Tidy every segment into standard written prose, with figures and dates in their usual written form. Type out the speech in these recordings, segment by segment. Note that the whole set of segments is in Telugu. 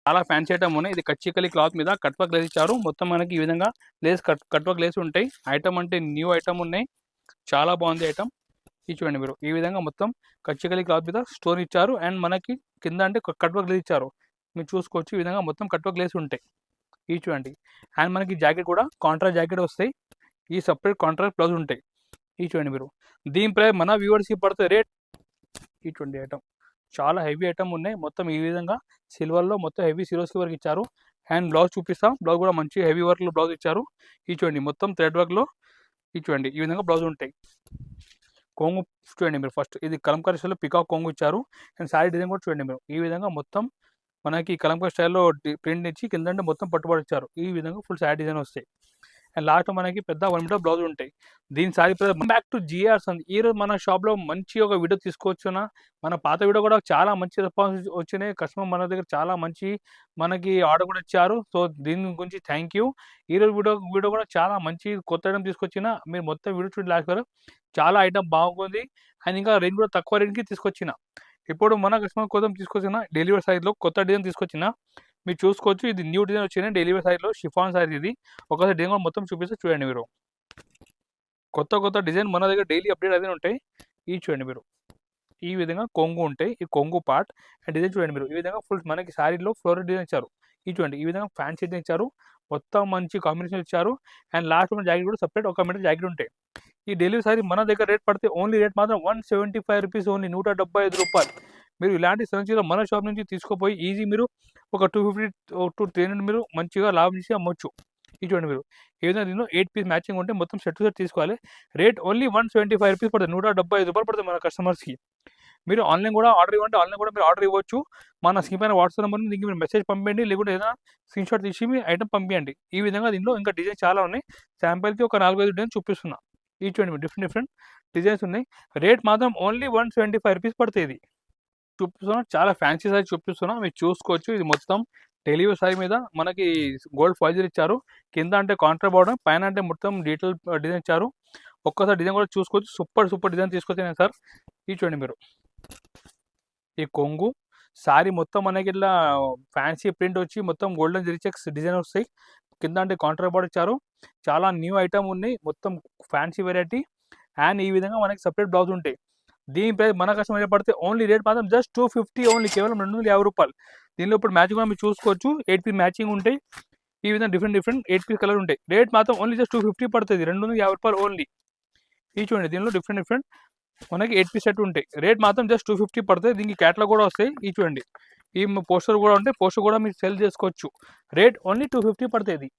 చాలా ఫ్యాన్సీ ఐటమ్ ఉన్నాయి. ఇది కచ్చికలి క్లాత్ మీద కట్ వర్క్ లేస్ ఇచ్చారు. మొత్తం మనకి ఈ విధంగా కట్ వర్క్ లేస్ ఉంటాయి. ఐటమ్ అంటే న్యూ ఐటమ్ ఉన్నాయి. చాలా బాగుంది ఐటమ్. ఇది చూడండి మీరు. ఈ విధంగా మొత్తం కచ్చికలి క్లాత్ మీద స్టోన్ ఇచ్చారు. అండ్ మనకి కింద అంటే కట్ వర్క్ లేస్ ఇచ్చారు. మీరు చూసుకోవచ్చు ఈ విధంగా మొత్తం కట్ వర్క్ లేస్ ఉంటాయి. ఇది చూడండి. అండ్ మనకి జాకెట్ కూడా కాంట్రాస్ట్ జాకెట్ వస్తాయి. ఈ సపరేట్ కాంట్రాస్ట్ బ్లౌజ్ ఉంటాయి. ఇది చూడండి మీరు. దీని ప్రైస్ మన వ్యూవర్స్కి పడుతుంది రేట్. ఈ చూడండి ఐటమ్ చాలా హెవీ ఐటమ్ ఉన్నాయి. మొత్తం ఈ విధంగా సిల్వర్లో మొత్తం హెవీ సిరోస్కి వర్క్ ఇచ్చారు. అండ్ బ్లౌజ్ చూపిస్తాం. బ్లౌజ్ కూడా మంచి హెవీ వర్క్లో బ్లౌజ్ ఇచ్చారు. ఇది చూడండి మొత్తం థ్రెడ్ వర్క్లో. ఇది చూడండి ఈ విధంగా బ్లౌజ్ ఉంటాయి. కొంగు చూడండి మీరు. ఫస్ట్ ఇది కలంకారీ స్టైల్లో పికాక్ కొంగు ఇచ్చారు. అండ్ శారీ డిజైన్ కూడా చూడండి మీరు. ఈ విధంగా మొత్తం మనకి కలంకారీ స్టైల్లో ప్రింట్ ఇచ్చి కింద మొత్తం పట్టుబడి ఇచ్చారు. ఈ విధంగా ఫుల్ శారీ డిజైన్ వస్తాయి. అండ్ లాస్ట్ మనకి పెద్ద 1 మీటర్ బ్లౌజ్ ఉంటాయి. దీని సారీ బ్యాక్ టు జిఆర్స్ అండి. ఈరోజు మన షాప్లో మంచి ఒక వీడియో తీసుకొచ్చున. మన పాత వీడియో కూడా చాలా మంచి రెస్పాన్స్ వచ్చినాయి. కస్టమర్ మన దగ్గర చాలా మంచి మనకి ఆర్డర్ కూడా ఇచ్చారు. సో దీని గురించి థ్యాంక్ యూ. ఈరోజు వీడియో కూడా చాలా మంచి కొత్త ఐటమ్ తీసుకొచ్చిన. మీరు మొత్తం వీడియో చూడండి లాస్ట్ వరకు. చాలా ఐటమ్ బాగుంది. అండ్ ఇంకా రేంజ్ కూడా తక్కువ రేంజ్కి తీసుకొచ్చిన. ఇప్పుడు మన కస్టమర్ కోసం తీసుకొచ్చిన డెలివరీ సైజ్లో కొత్త డిజైన్ తీసుకొచ్చిన. మీరు చూసుకోవచ్చు. ఇది న్యూ డిజైన్ వచ్చింది డెలివరీ సైజ్లో షిఫాన్ సైజ్. ఇది ఒకసారి డిజైన్ మొత్తం చూపిస్తే చూడండి మీరు. కొత్త డిజైన్ మన దగ్గర డైలీ అప్డేట్ అయితే ఉంటాయి. ఇది చూడండి మీరు. ఈ విధంగా కొంగు ఉంటాయి. ఈ కొంగు పార్ట్ అండ్ డిజైన్ చూడండి మీరు. ఈ విధంగా ఫుల్ మనకి శారీలో ఫ్లోరల్ డిజైన్ ఇచ్చారు. ఇది చూడండి ఈ విధంగా ఫ్యాన్సీ డిజైన్ ఇచ్చారు. మొత్తం మంచి కాంబినేషన్ ఇచ్చారు. అండ్ లాస్ట్ మన జాకెట్ కూడా సపరేట్ 1 మీటర్ జాకెట్ ఉంటాయి. ఈ డెలివరీ సారీ మన దగ్గర రేట్ పడితే ఓన్లీ రేట్ మాత్రం 175 రూపీస్, ఓన్లీ 175 రూపాయలు. మీరు ఇలాంటి సంచిలో మన షాప్ నుంచి తీసుకుపోయి ఈజీ మీరు ఒక 250 to 300 మీరు మంచిగా లాభం చేసి అమ్మొచ్చు. ఇది చూడండి మీరు. ఈ విధంగా దీనిలో 8 పీస్ మ్యాచింగ్ ఉంటే మొత్తం సెట్ టు సెట్ తీసుకోవాలి. రేట్ ఓన్లీ 175 రూపీస్ పడుతుంది. 175 రూపాయలు పడుతుంది మన కస్టమర్స్కి. మీరు ఆన్లైన్ కూడా ఆర్డర్ ఇవ్వండి. ఆన్లైన్ కూడా మీరు ఆర్డర్ ఇవ్వచ్చు. మన స్క్రీన్ పైన వాట్సాప్ నెంబర్ ఉంది. దీనికి మీరు మెసేజ్ పంపించండి. లేకుంటే ఏదైనా స్క్రీన్ షాట్ తీసి మీ ఐటమ్ పంపించండి. ఈ విధంగా దీనిలో ఇంకా డిజైన్ చాలా ఉన్నాయి. శాంపుల్కి ఒక 4-5 డిజైన్ చూపిస్తున్నా. ఇది చూడండి మీరు. డిఫరెంట్ డిజైన్స్ ఉన్నాయి. రేట్ మాత్రం ఓన్లీ 175 రూపీస్ పడుతుంది. చూపిస్తున్నా. చాలా ఫ్యాన్సీ సైజ్ చూపిస్తున్నా. మీరు చూసుకోవచ్చు. ఇది మొత్తం డెలివరీ సైజ్ మీద మనకి గోల్డ్ ఫాయిల్ ఇచ్చారు. కింద అంటే కాంట్రా బార్డర్, పైన అంటే మొత్తం డీటెయిల్ డిజైన్ ఇచ్చారు. ఒక్కసారి డిజైన్ కూడా చూసుకోవచ్చు. సూపర్ డిజైన్ తీసుకొచ్చాను సార్. ఇది చూడండి మీరు. ఈ కొంగు శారీ మొత్తం మనకి ఇట్లా ఫ్యాన్సీ ప్రింట్ వచ్చి మొత్తం గోల్డెన్ జరీ చెక్స్ డిజైన్ వస్తాయి. కింద అంటే కాంట్రా బార్డర్ ఇచ్చారు. చాలా న్యూ ఐటమ్ ఉన్నాయి. మొత్తం ఫ్యాన్సీ వెరైటీ. అండ్ ఈ విధంగా మనకి సపరేట్ బ్లౌజ్ ఉంటాయి. దీని ప్రైస్ మన కస్టమర్ పడితే ఓన్లీ రేట్ మాత్రం జస్ట్ 250, ఓన్లీ కేవలం 250 రూపాయలు. దీనిలో ఇప్పుడు మ్యాచింగ్ కూడా మీరు చూసుకోవచ్చు. 8 పీస్ మ్యాచింగ్ ఉంటాయి. ఈ విధంగా డిఫరెంట్ 8 పీస్ కలర్ ఉంటాయి. రేట్ మాత్రం ఓన్లీ జస్ట్ 250 పడుతుంది. 250 రూపాయలు ఓన్లీ. ఇది చూడండి. దీనిలో డిఫరెంట్ మనకి 8 పీస్ సెట్ ఉంటాయి. రేట్ మాత్రం జస్ట్ 250 పడుతుంది. దీనికి క్యాట్లాగ్ కూడా వస్తాయి. ఇది చూడండి. ఈ పోస్టర్ కూడా ఉంటాయి. పోస్టర్ కూడా మీరు సెల్ చేసుకోవచ్చు. రేట్ ఓన్లీ 250 పడుతుంది.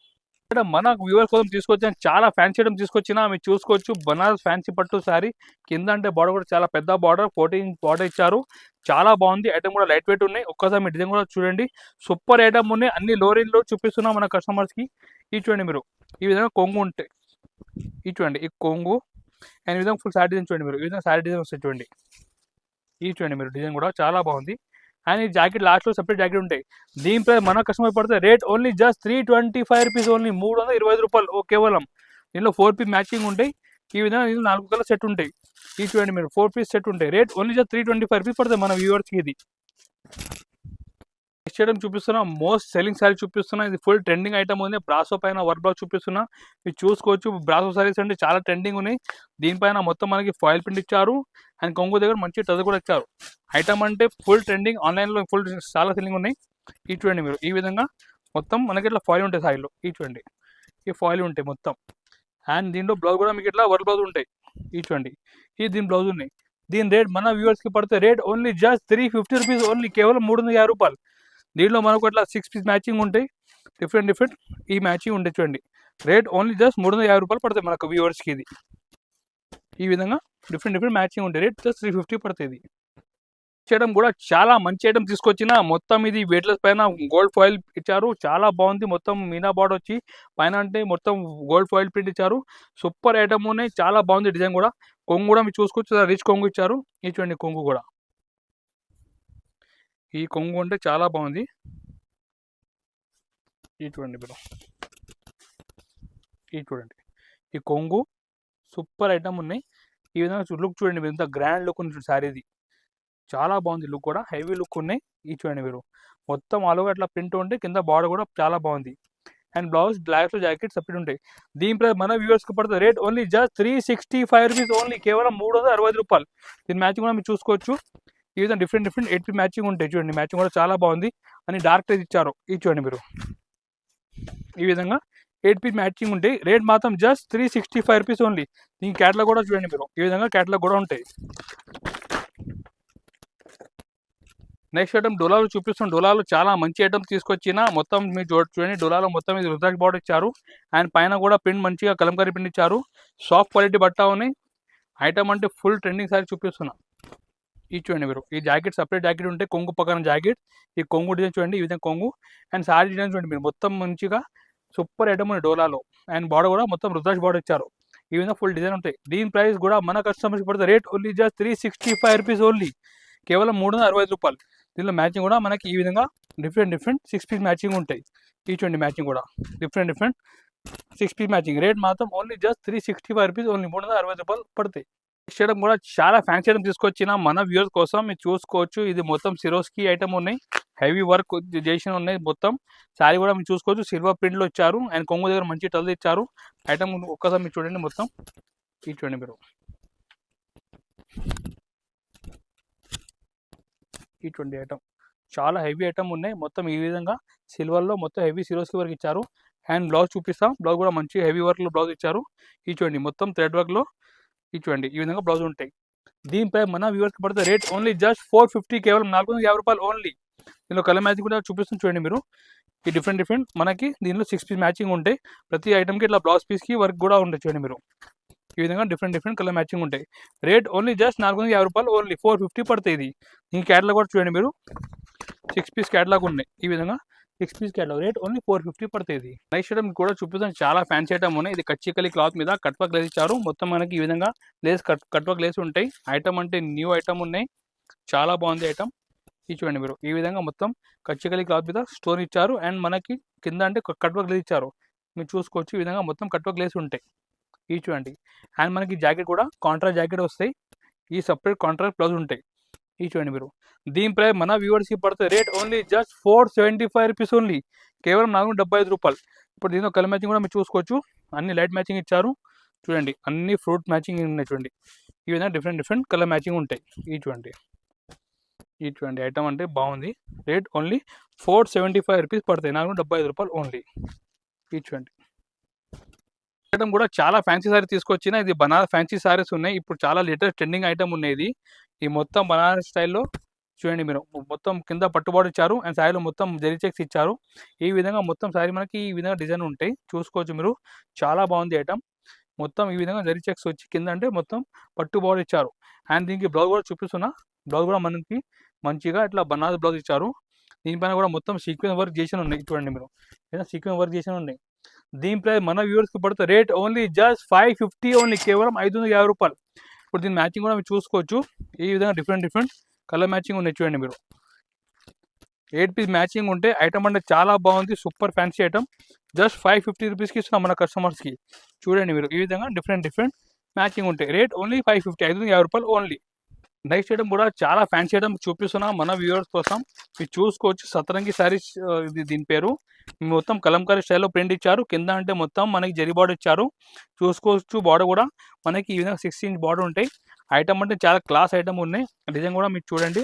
ఇక్కడ మన వ్యూవర్స్ కోసం తీసుకొచ్చిన చాలా ఫ్యాన్సీ ఐటమ్ తీసుకొచ్చిన. మీరు చూసుకోవచ్చు. బనారస్ ఫ్యాన్సీ పట్టు శారీ. కింద అంటే బార్డర్ కూడా చాలా పెద్ద బార్డర్, 14 బార్డర్ ఇచ్చారు. చాలా బాగుంది. ఐటమ్ కూడా లైట్ వెయిట్ ఉన్నాయి. ఒక్కసారి మీ డిజైన్ కూడా చూడండి. సూపర్ ఐటమ్ ఉన్నాయి. అన్ని లో రేంజ్లో చూపిస్తున్నాం మన కస్టమర్స్కి. ఇది చూడండి మీరు. ఈ విధంగా కొంగు ఉంటాయి. ఇది చూడండి. ఈ కొంగు అండ్ ఈ విధంగా ఫుల్ శారీ డిజైన్ చూడండి మీరు. ఈ విధంగా శారీ డిజైన్ వస్తాయి చూడండి. ఇది చూడండి మీరు. డిజైన్ కూడా చాలా బాగుంది. అండ్ ఈ జాకెట్ లాస్ట్లో సపరేట్ జాకెట్ ఉంటాయి. దీని ప్రైస్ మన కస్టమర్ పడితే rate only just 325 rupees, only 325 రూపాయలు కేవలం. దీనిలో 4 పీస్ మ్యాచింగ్ ఉంటాయి. ఈ విధంగా దీనిలో 4 కలర్ సెట్ ఉంటాయి. ఇది చూడండి మీరు. 4 పీస్ సెట్ ఉంటాయి. రేట్ ఓన్లీ జస్ట్ 325 రూపీస్ పడుతుంది మన వ్యూవర్స్కి. ఇది నెక్స్ట్ ఐటమ్ చూపిస్తున్నా. మోస్ట్ సెల్లింగ్ శారీ చూపిస్తున్నా. ఇది ఫుల్ ట్రెండింగ్ ఐటమ్ ఉంది. బ్రాసో పైన వర్క్ బ్లౌజ్ చూపిస్తున్నా. మీరు చూసుకోవచ్చు. బ్రాసో శారీస్ అంటే చాలా ట్రెండింగ్ ఉన్నాయి. దీనిపైన మొత్తం మనకి ఫాయిల్ ప్రింట్ ఇచ్చారు. అండ్ కొంగు దగ్గర మంచి టజ్ కూడా ఇచ్చారు. ఐటమ్ అంటే ఫుల్ ట్రెండింగ్. ఆన్లైన్లో ఫుల్ చాలా సెల్లింగ్ ఉన్నాయి. ఇది చూడండి మీరు. ఈ విధంగా మొత్తం మనకి ఇట్లా ఫాయిల్ ఉంటాయి శారీలో. ఇది చూడండి. ఈ ఫాయిల్ ఉంటాయి మొత్తం. అండ్ దీంట్లో బ్లౌజ్ కూడా మీకు ఇట్లా వర్క్ బ్లౌజ్ ఉంటాయి. ఇది చూడండి. ఇది దీని బ్లౌజ్ ఉన్నాయి. దీని రేట్ మన వ్యూవర్స్కి పడితే rate only just 350 rupees, only కేవలం 350 రూపాయలు. దీంట్లో మనకు అట్లా 6 పీస్ మ్యాచింగ్ ఉంటాయి. డిఫరెంట్ ఈ మ్యాచింగ్ ఉంటాయి చూడండి. రేట్ ఓన్లీ జస్ట్ 350 రూపాయలు పడుతుంది మనకు వ్యూవర్స్కి. ఇది ఈ విధంగా డిఫరెంట్ మ్యాచింగ్ ఉంటాయి. రేట్ జస్ట్ 350 పడుతుంది. చేయడం కూడా చాలా మంచి ఐటమ్ తీసుకొచ్చిన. మొత్తం ఇది వెయిట్లెస్ పైన గోల్డ్ ఫాయిల్ ఇచ్చారు. చాలా బాగుంది. మొత్తం మీనా బార్డర్ వచ్చి పైన అంటే మొత్తం గోల్డ్ ఫాయిల్ ప్రింట్ ఇచ్చారు. సూపర్ ఐటమ్ ఉన్నాయి. చాలా బాగుంది డిజైన్ కూడా. కొంగు కూడా మీరు చూసుకోవచ్చు. రిచ్ కొంగు ఇచ్చారు. ఇది చూడండి కొంగు కూడా. ఈ కొంగు అంటే చాలా బాగుంది. ఇది చూడండి మీరు. ఇది చూడండి. ఈ కొంగు సూపర్ ఐటమ్ ఉన్నాయి. ఈ విధంగా లుక్ చూడండి మీరు. ఇంత గ్రాండ్ లుక్ ఉంది శారీది. చాలా బాగుంది లుక్ కూడా. హెవీ లుక్ ఉన్నాయి. ఇది చూడండి మీరు. మొత్తం ఆల్ ఓవర్ అట్లా ప్రింట్ ఉంటే కింద బార్డర్ కూడా చాలా బాగుంది. And blouse black jacket separate ఉంటాయి. దీని ప్రైస్ మన వ్యూవర్స్కి పడుతుంది rate only just 365 rupees only, కేవలం 365 రూపాయలు. దీని మ్యాచింగ్ కూడా మీరు చూసుకోవచ్చు. ఈ విధంగా డిఫరెంట్ 8 మ్యాచింగ్ ఉంటాయి. చూడండి మ్యాచింగ్ కూడా చాలా బాగుంది అని డార్క్ టైజ్ ఇచ్చారు. ఇది చూడండి మీరు, ఈ విధంగా 8 పీస్ మ్యాచింగ్ ఉంటాయి. రేట్ మాత్రం జస్ట్ 365 రూపీస్ ఓన్లీ. దీని క్యాటలాగ్ కూడా చూడండి మీరు, ఈ విధంగా క్యాటలాగ్ కూడా ఉంటాయి. నెక్స్ట్ ఐటమ్ డోలాలో చూపిస్తాం. డోలాలో చాలా మంచి ఐటమ్ తీసుకొచ్చిన మొత్తం మీరు చూడండి. డోలాలో మొత్తం ఇది రుద్రాక్ష బార్డర్ ఇచ్చారు. అండ్ పైన కూడా ప్రింట్ మంచిగా కలంకారీ ప్రింట్ ఇచ్చారు. సాఫ్ట్ క్వాలిటీ బట్ట ఉన్నాయి. ఐటమ్ అంటే ఫుల్ ట్రెండింగ్ సారీ చూపిస్తున్నా. ఇది చూడండి మీరు, ఈ జాకెట్ సపరేట్ జాకెట్ ఉంటే కొంగు పక్కన జాకెట్, ఈ కొంగు డిజైన్ చూడండి, ఈ విధంగా కొంగు. అండ్ సారీ డిజైన్ చూడండి మీరు, మొత్తం మంచిగా సూపర్ ఐటమ్ ఉంది డోలాలో. అండ్ బార్డర్ కూడా మొత్తం రుద్రాక్ష బార్డర్ ఇచ్చారు. ఈ విధంగా ఫుల్ డిజైన్ ఉంటాయి. దీని ప్రైస్ కూడా మన కస్టమర్స్కి పడుతుంది rate only just 365 rupees only, కేవలం 365 రూపాయలు. దీనిలో మ్యాచింగ్ కూడా మనకి ఈ విధంగా డిఫరెంట్ 6 పీస్ మ్యాచింగ్ ఉంటాయి. ఈ చూడండి మ్యాచింగ్ కూడా డిఫరెంట్ 6 పీస్ మ్యాచింగ్. రేట్ మాత్రం ఓన్లీ జస్ట్ 365 రూపీస్ ఓన్లీ, 365 రూపాయలు పడతాయి. నెక్స్ట్ ఐటమ్ కూడా చాలా ఫ్యాన్సీ ఐటమ్ తీసుకొచ్చిన మన వ్యూవర్స్ కోసం మీరు చూసుకోవచ్చు. ఇది మొత్తం సిరోస్కి ఐటమ్ ఉన్నాయి, హెవీ వర్క్ చేసిన ఉన్నాయి. మొత్తం శారీ కూడా మీరు చూసుకోవచ్చు, సిల్వర్ ప్రింట్లో ఇచ్చారు. అండ్ కొంగు దగ్గర మంచి టల్ ఇచ్చారు. ఐటమ్ ఒక్కసారి మీరు చూడండి మొత్తం. ఇది చూడండి మీరు, ఈ 20 ఐటమ్ చాలా హెవీ ఐటమ్ ఉన్నాయి. మొత్తం ఈ విధంగా సిల్వర్లో మొత్తం హెవీ సిరోస్కి వర్క్ ఇచ్చారు. అండ్ బ్లౌజ్ చూపిస్తాం. బ్లౌజ్ కూడా మంచి హెవీ వర్క్లో బ్లౌజ్ ఇచ్చారు. ఈ చూడండి మొత్తం థ్రెడ్ వర్క్లో, ఈ చూడండి ఈ విధంగా బ్లౌజ్ ఉంటాయి. దీనిపై మన వ్యూవర్స్కి పడితే రేట్ ఓన్లీ జస్ట్ 450, కేవలం 450 రూపాయలు ఓన్లీ. దీనిలో కలర్ మ్యాచింగ్ కూడా చూపిస్తుంది చూడండి మీరు. ఈ డిఫరెంట్ మనకి దీనిలో 6 పీస్ మ్యాచింగ్ ఉంటాయి. ప్రతి ఐటమ్కి ఇట్లా బ్లౌజ్ పీస్కి వర్క్ కూడా ఉంటాయి చూడండి మీరు. ఈ విధంగా డిఫరెంట్ కలర్ మ్యాచింగ్ ఉంటాయి. రేట్ ఓన్లీ జస్ట్ 450 రూపాయలు ఓన్లీ, 450 పడుతుంది. ఇది ఈ క్యాటలాగ్ కూడా చూడండి మీరు, 6 పీస్ క్యాటలాగ్ ఉన్నాయి. ఈ విధంగా 6 పీస్ క్యాటలాగ్ రేట్ ఓన్లీ 450 పడుతుంది. నెక్స్ట్ ఐటమ్ కూడా చూపిస్తాను, చాలా ఫ్యాన్సీ ఐటమ్ ఉన్నాయి. ఇది కచ్చికలి క్లాత్ మీద కట్ వర్క్ లేస్ ఇచ్చారు. మొత్తం మనకి ఈ విధంగా లేస్ కట్ వర్క్ లేస్ ఉంటాయి. ఐటమ్ అంటే న్యూ ఐటమ్ ఉన్నాయి, చాలా బాగుంది ఐటమ్. ఇది చూడండి మీరు, ఈ విధంగా మొత్తం కచ్చికలి క్లాత్ మీద స్టోన్ ఇచ్చారు. అండ్ మనకి కింద అంటే కట్ వర్క్ లేస్ ఇచ్చారు. మీరు చూసుకోవచ్చు, ఈ విధంగా మొత్తం కట్ వర్క్ లేస్ ఉంటాయి. ఈ చూడండి. అండ్ మనకి జాకెట్ కూడా కాంట్రాస్ట్ జాకెట్ వస్తాయి. ఈ సపరేట్ కాంట్రాస్ట్ బ్లౌజ్ ఉంటాయి. ఈ చూడండి మీరు, దీని ప్రైస్ మన వ్యూవర్స్కి పడుతుంది rate only just 475 rupees only, కేవలం 475 రూపాయలు. ఇప్పుడు దీనిలో కలర్ మ్యాచింగ్ కూడా మీరు చూసుకోవచ్చు. అన్ని లైట్ మ్యాచింగ్ ఇచ్చారు. చూడండి అన్ని ఫ్రూట్ మ్యాచింగ్ ఉన్నాయి చూడండి. ఈ విధంగా డిఫరెంట్ కలర్ మ్యాచింగ్ ఉంటాయి. ఈ చూడండి ఐటమ్ అంటే బాగుంది. రేట్ ఓన్లీ 475 రూపీస్ పడతాయి, 475 రూపాయలు ఓన్లీ. ఈ చూడండి ఐటమ్ కూడా చాలా ఫ్యాన్సీ సారీ తీసుకొచ్చిన. ఇది బనారస్ ఫ్యాన్సీ సారీస్ ఉన్నాయి. ఇప్పుడు చాలా లేటెస్ట్ ట్రెండింగ్ ఐటమ్ ఉన్నాయి. ఇది ఈ మొత్తం బనారస్ స్టైల్లో చూడండి మీరు, మొత్తం కింద పట్టుబాటు ఇచ్చారు. అండ్ శారీలో మొత్తం జరీ చెక్స్ ఇచ్చారు. ఈ విధంగా మొత్తం శారీ మనకి ఈ విధంగా డిజైన్ ఉంటాయి. చూసుకోవచ్చు మీరు, చాలా బాగుంది ఐటమ్. మొత్తం ఈ విధంగా జరీ చెక్స్ వచ్చి కింద అంటే మొత్తం పట్టుబాటు ఇచ్చారు. అండ్ దీనికి బ్లౌజ్ కూడా చూపిస్తున్నా. బ్లౌజ్ కూడా మనకి మంచిగా ఇట్లా బనారస్ బ్లౌజ్ ఇచ్చారు. దీనిపైన కూడా మొత్తం సీక్వెన్స్ వర్క్ చేసి ఉన్నాయి. చూడండి మీరు, సీక్వెన్స్ వర్క్ చేసి ఉన్నాయి. దీని ప్రైస్ మన వ్యూవర్స్కి పడుతుంది రేట్ ఓన్లీ జస్ట్ 550 ఓన్లీ, కేవలం 550 రూపాయలు. ఇప్పుడు దీని మ్యాచింగ్ కూడా మీరు చూసుకోవచ్చు. ఈ విధంగా డిఫరెంట్ కలర్ మ్యాచింగ్ ఉన్నాయి చూడండి మీరు. 8 పీస్ మ్యాచింగ్ ఉంటే ఐటమ్ అంటే చాలా బాగుంది, సూపర్ ఫ్యాన్సీ ఐటమ్. జస్ట్ 550 రూపీస్కి ఇస్తున్నాం మన కస్టమర్స్కి. చూడండి మీరు, ఈ విధంగా డిఫరెంట్ మ్యాచింగ్ ఉంటాయి. రేట్ ఓన్లీ 550, 550 రూపాయలు ఓన్లీ. నెక్స్ట్ ఐటమ్ కూడా చాలా ఫ్యాన్సీ ఐటమ్ చూపిస్తున్నాం మన వ్యూవర్స్ కోసం. మీరు చూసుకోవచ్చు, సతరంగి శారీస్ ఇది దీని పేరు. మొత్తం కలంకారీ స్టైల్లో ప్రింట్ ఇచ్చారు. కింద అంటే మొత్తం మనకి జరీ బార్డర్ ఇచ్చారు. చూసుకోవచ్చు, బార్డర్ కూడా మనకి ఈ విధంగా 6 ఇంచ్ బార్డర్ ఉంటాయి. ఐటమ్ అంటే చాలా క్లాస్ ఐటమ్ ఉన్నాయి. డిజైన్ కూడా మీరు చూడండి,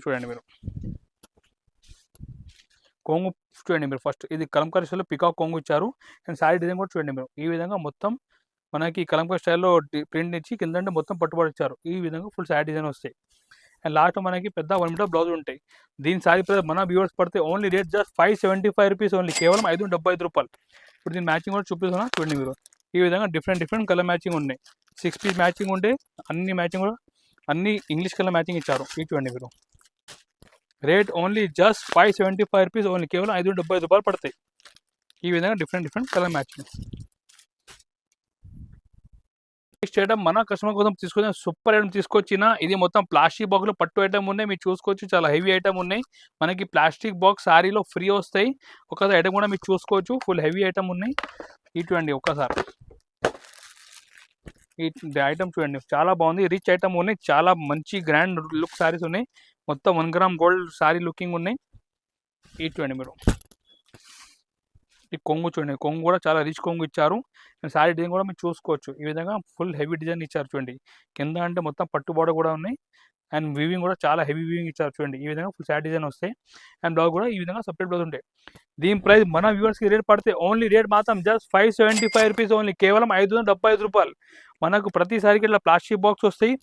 చూడండి మీరు. కొంగు చూడండి మీరు, ఫస్ట్ ఇది కలంకారీ స్టైల్లో పికాక్ కొంగు ఇచ్చారు. అండ్ శారీ డిజైన్ కూడా చూడండి మీరు, ఈ విధంగా మొత్తం మనకి కలంకారీ స్టైల్లో ప్రింట్ ఇచ్చి కింద అంటే మొత్తం పట్టుబడి ఇచ్చారు. ఈ విధంగా ఫుల్ శారీ డిజైన్ వస్తాయి. అండ్ లాస్ట్ మనకి పెద్ద 1 మీటర్ బ్లౌజ్ ఉంటాయి. దీని శారీ ప్రైస్ మన వ్యూవర్స్ పడితే only rate just 575 rupees only, కేవలం 575 రూపాయలు. ఇప్పుడు దీని మ్యాచింగ్ కూడా చూపిస్తున్నా చూడండి మీరు. ఈ విధంగా డిఫరెంట్ కలర్ మ్యాచింగ్ ఉన్నాయి. 6 పీస్ మ్యాచింగ్ ఉంటే అన్ని మ్యాచింగ్ కూడా అన్ని ఇంగ్లీష్ కలర్ మ్యాచింగ్ ఇచ్చారు. ఈ చూడండి మీరు, rate only just 575 rupees only, కేవలం 575 రూపాయలు పడతాయి. ఈ విధంగా different colour matching. Next item మన కస్టమర్ కోసం తీసుకొచ్చిన సూపర్ ఐటమ్ తీసుకొచ్చిన. ఇది మొత్తం ప్లాస్టిక్ బాక్స్లో పట్టు ఐటమ్ ఉన్నాయి. మీరు చూసుకోవచ్చు, చాలా హెవీ ఐటమ్ ఉన్నాయి. మనకి ప్లాస్టిక్ బాక్స్ శారీలో ఫ్రీ వస్తాయి. ఒకసారి ఐటమ్ కూడా మీరు చూసుకోవచ్చు, ఫుల్ హెవీ ఐటమ్ ఉన్నాయి. ఇటువంటి ఒక్కసారి ఈ ఐటమ్ చూడండి, చాలా బాగుంది. రిచ్ ఐటమ్ ఉన్నాయి, చాలా మంచి గ్రాండ్ లుక్ శారీస్ ఉన్నాయి. మొత్తం 1 గ్రామ్ గోల్డ్ శారీ లుకింగ్ ఉన్నాయి. ఇది చూడండి మీరు. ఈ కొంగు చూడండి, కొంగు కూడా చాలా రిచ్ కొంగు ఇచ్చారు. అండ్ శారీ డిజైన్ కూడా మీరు చూసుకోవచ్చు. ఈ విధంగా ఫుల్ హెవీ డిజైన్ ఇచ్చారు చూడండి. కింద అంటే మొత్తం పట్టు బోర్డర్ కూడా ఉన్నాయి. అండ్ వీవింగ్ కూడా చాలా హెవీ వీవింగ్ ఇచ్చారు చూడండి. ఈ విధంగా ఫుల్ శారీ డిజైన్ వస్తాయి. అండ్ బ్లౌజ్ కూడా ఈ విధంగా సపరేట్ బ్లౌజ్ ఉంటాయి. దీని ప్రైస్ మన వ్యూవర్స్కి రేట్ పడితే ఓన్లీ రేట్ మాత్రం జస్ట్ 575 రూపీస్ ఓన్లీ, కేవలం 575 రూపాయలు. మనకు ప్రతిసారికి ఇట్లా ప్లాస్టిక్ బాక్స్ వస్తాయి.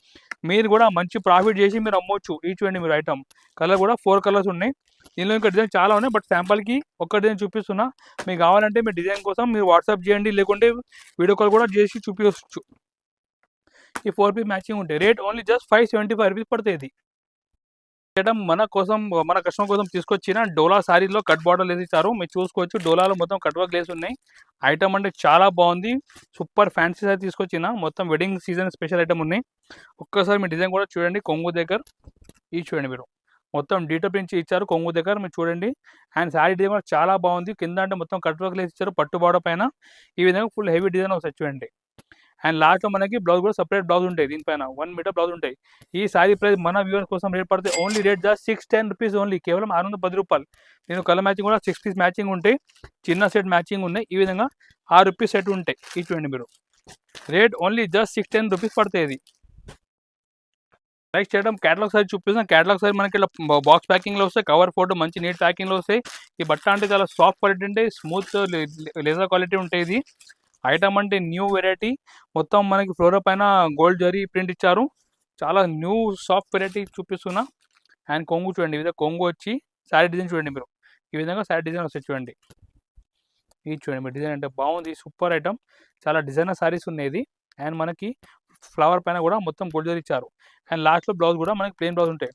మీరు కూడా మంచి ప్రాఫిట్ చేసి మీరు అమ్మొచ్చు. ఈ చూడండి మీరు ఐటమ్ కలర్ కూడా 4 కలర్స్ ఉన్నాయి. దీనిలో ఇంకా డిజైన్ చాలా ఉన్నాయి, బట్ శాంపుల్కి ఒక డిజైన్ చూపిస్తున్నా. మీకు కావాలంటే మీ డిజైన్ కోసం మీరు వాట్సాప్ చేయండి, లేకుంటే వీడియో కాల్ కూడా చేసి చూపించవచ్చు. ఈ 4 పీస్ మ్యాచింగ్ ఉంటాయి. రేట్ ఓన్లీ జస్ట్ 575 రూపీస్ పడుతుంది. ఇది ఐటమ్ మన కోసం, మన కస్టమర్ కోసం తీసుకొచ్చిన డోలా శారీలో కట్ బార్డర్ వేసి ఇచ్చారు. మీరు చూసుకోవచ్చు, డోలాలో మొత్తం కట్ వర్క్ లేసి ఉన్నాయి. ఐటమ్ అంటే చాలా బాగుంది. సూపర్ ఫ్యాన్సీ శారీ తీసుకొచ్చిన, మొత్తం వెడ్డింగ్ సీజన్ స్పెషల్ ఐటమ్ ఉన్నాయి. ఒక్కసారి మీ డిజైన్ కూడా చూడండి. కొంగు దగ్గర ఇది చూడండి మీరు, మొత్తం డీటెయిల్ ప్రింట్ ఇచ్చారు కొంగు దగ్గర, మీరు చూడండి. అండ్ శారీ డిజైన్ కూడా చాలా బాగుంది. కింద అంటే మొత్తం కట్ వర్క్ లేసి ఇచ్చారు, పట్టు బార్డర్ పైన ఈ విధంగా ఫుల్ హెవీ డిజైన్ వస్తాయి చూడండి. అండ్ లాస్ట్లో మనకి బ్లౌజ్ కూడా సపరేట్ బ్లౌజ్ ఉంటాయి. దీనిపైన 1 మీటర్ బ్లౌజ్ ఉంటాయి. ఈ శారీ ప్రైస్ మన వ్యూవర్స్ కోసం రేట్ పడితే only rate just 610 rupees only, కేవలం 610 రూపాయలు. నేను కలర్ మ్యాచింగ్ కూడా 6 పీస్ మ్యాచింగ్ ఉంటాయి. చిన్న సెట్ మ్యాచింగ్ ఉన్నాయి. ఈ విధంగా 6 రూపీస్ సెట్ ఉంటాయి. ఇది చూడండి మీరు, రేట్ ఓన్లీ జస్ట్ 610 రూపీస్ పడుతుంది. ఇది నెక్స్ట్ చేయడం క్యాటలాగ్ సారీ చూపిస్తాం. క్యాటలాగ్ సారీ మనకి ఇలా బాక్స్ ప్యాకింగ్లో వస్తాయి. కవర్ ఫోటో మంచి నీట్ ప్యాకింగ్లో వస్తాయి. ఈ బట్ట అంటే చాలా సాఫ్ట్ క్వాలిటీ ఉంటాయి, స్మూత్ లేజర్ క్వాలిటీ ఉంటాయి. ఇది ఐటమ్ అంటే న్యూ వెరైటీ, మొత్తం మనకి ఫ్లోర్ పైన గోల్డ్ జరీ ప్రింట్ ఇచ్చారు. చాలా న్యూ సాఫ్ట్ వెరైటీ చూపిస్తున్నా. అండ్ కొంగు చూడండి, ఈ విధంగా కొంగు వచ్చి శారీ డిజైన్ చూడండి మీరు, ఈ విధంగా శారీ డిజైన్ వస్తాయి చూడండి. ఇది చూడండి మీరు, డిజైన్ అంటే బాగుంది, సూపర్ ఐటమ్. చాలా డిజైనర్ శారీస్ ఉన్నాయి ఇది. అండ్ మనకి ఫ్లవర్ పైన కూడా మొత్తం గోల్డ్ జరీ ఇచ్చారు. అండ్ లాస్ట్లో బ్లౌజ్ కూడా మనకి ప్లెయిన్ బ్లౌజ్ ఉంటాయి.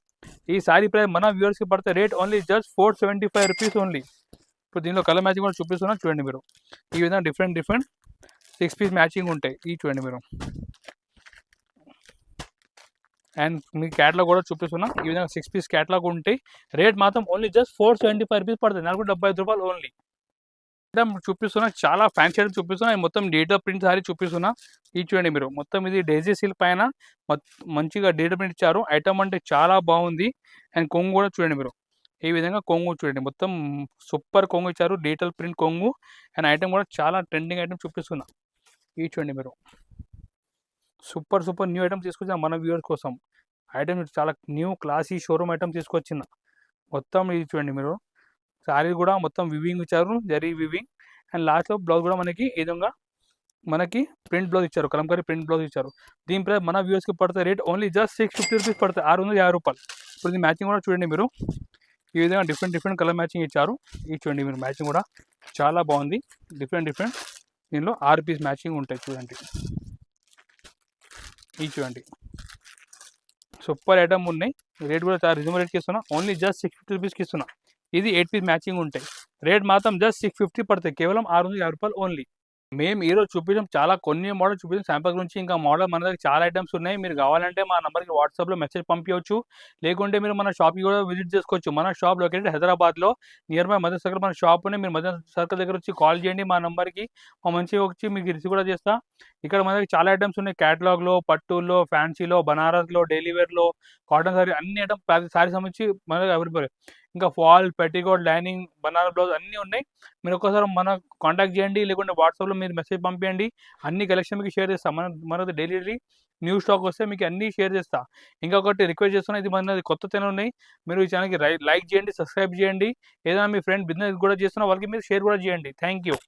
ఈ శారీ ప్రైస్ మన వ్యూవర్స్కి పడితే rate only just 475 rupees only. ఇప్పుడు దీనిలో కలర్ మ్యాచింగ్ కూడా చూపిస్తున్నా చూడండి మీరు. ఈ విధంగా డిఫరెంట్ 6 పీస్ మ్యాచింగ్ ఉంటాయి. ఇది చూడండి మీరు. అండ్ మీ క్యాటలాగ్ కూడా చూపిస్తున్నా. ఈ విధంగా 6 పీస్ క్యాటలాగ్ ఉంటాయి. రేట్ మాత్రం ఓన్లీ జస్ట్ 475 రూపీస్ పడుతుంది, 475 రూపాయలు ఓన్లీ. చూపిస్తున్నా, చాలా ఫ్యాన్సీ ఐటమ్ చూపిస్తున్నా. మొత్తం డేటా ప్రింట్ సారీ చూపిస్తున్నా. ఇది చూడండి మీరు, మొత్తం ఇది డైజీ సిల్క్ పైన మంచిగా డేటా ప్రింట్ ఇచ్చారు. ఐటమ్ అంటే చాలా బాగుంది. అండ్ కొంగు కూడా చూడండి మీరు, ఈ విధంగా కొంగు చూడండి, మొత్తం సూపర్ కొంగు ఇచ్చారు, డీటెయిల్ ప్రింట్ కొంగు. అండ్ ఐటమ్ కూడా చాలా ట్రెండింగ్ ఐటమ్ చూపిస్తున్నా. ఇది చూడండి మీరు, సూపర్ న్యూ ఐటమ్ తీసుకొచ్చిన మన వ్యూవర్స్ కోసం. ఐటమ్ చాలా న్యూ క్లాసీ షోరూమ్ ఐటమ్ తీసుకొచ్చిన. మొత్తం ఇది చూడండి మీరు, శారీ కూడా మొత్తం వివింగ్ ఇచ్చారు, జరీ వివింగ్. అండ్ లాస్ట్లో బ్లౌజ్ కూడా మనకి ఈ విధంగా మనకి ప్రింట్ బ్లౌజ్ ఇచ్చారు, కలంకారీ ప్రింట్ బ్లౌజ్ ఇచ్చారు. దీని ప్రైస్ మన వ్యూవర్స్కి పడుతుంది రేట్ ఓన్లీ జస్ట్ 650 రూపీస్ పడుతుంది, 650 రూపాయలు. ఇప్పుడు ఇది మ్యాచింగ్ కూడా చూడండి మీరు, ఈ విధంగా డిఫరెంట్ కలర్ మ్యాచింగ్ ఇచ్చారు. ఇది చూడండి మీరు, మ్యాచింగ్ కూడా చాలా బాగుంది. డిఫరెంట్ దీనిలో 6 పీస్ మ్యాచింగ్ ఉంటాయి చూడండి. ఇది చూడండి, సూపర్ ఐటమ్ ఉన్నాయి. రేట్ కూడా చాలా రీజనబుల్ రేట్కి ఇస్తున్నా, ఓన్లీ జస్ట్ 650 రూపీస్కి ఇస్తున్నా. ఇది 8 పీస్ మ్యాచింగ్ ఉంటాయి. రేట్ మాత్రం జస్ట్ 650 పడుతుంది, కేవలం 650 రూపాయలు ఓన్లీ. మేము ఈరోజు చూపించాం, చాలా కొన్ని మోడల్ చూపించాం శాంపుల్ గురించి. ఇంకా మోడల్ మన దగ్గర చాలా ఐటమ్స్ ఉన్నాయి. మీరు కావాలంటే మా నెంబర్కి వాట్సాప్లో మెసేజ్ పంపించవచ్చు, లేకుంటే మీరు మన షాప్కి కూడా విజిట్ చేసుకోవచ్చు. మన షాప్ లొకేటెడ్ హైదరాబాద్లో నియర్ బై మదర్ సర్కిల్ మన షాప్ ఉన్నాయి. మీరు మదర్ సర్కిల్ దగ్గర వచ్చి కాల్ చేయండి మా నెంబర్కి, మా మంచిగా వచ్చి మీకు రిసీవ్ కూడా చేస్తా. ఇక్కడ మన దగ్గర చాలా ఐటమ్స్ ఉన్నాయి, క్యాటలాగ్లో, పట్టుల్లో, ఫ్యాన్సీలో, బనారస్లో, డైలీ వేర్లో, కాటన్ సారీ, అన్ని ఐటమ్ సారీ సంబంధించి మన దగ్గర అవైలబుల్. ఇంకా fall, petticoat, lining, Banaras blouse అన్నీ ఉన్నాయి. మీరు ఒక్కసారి మన కాంటాక్ట్ చేయండి, లేకుంటే వాట్సాప్లో మీరు మెసేజ్ పంపించండి. అన్ని కలెక్షన్ మీకు షేర్ చేస్తాం. మనది డైలీ న్యూ స్టాక్ వస్తే మీకు అన్నీ షేర్ చేస్తా. ఇంకొకటి రిక్వెస్ట్ చేస్తున్నా, ఇది మనది కొత్త ఛానల్ ఉన్నాయి, మీరు ఈ ఛానల్కి లైక్ చేయండి, సబ్స్క్రైబ్ చేయండి. ఏదైనా మీ ఫ్రెండ్ బిజినెస్ కూడా చేస్తున్నా వాళ్ళకి మీరు షేర్ కూడా చేయండి. Thank you.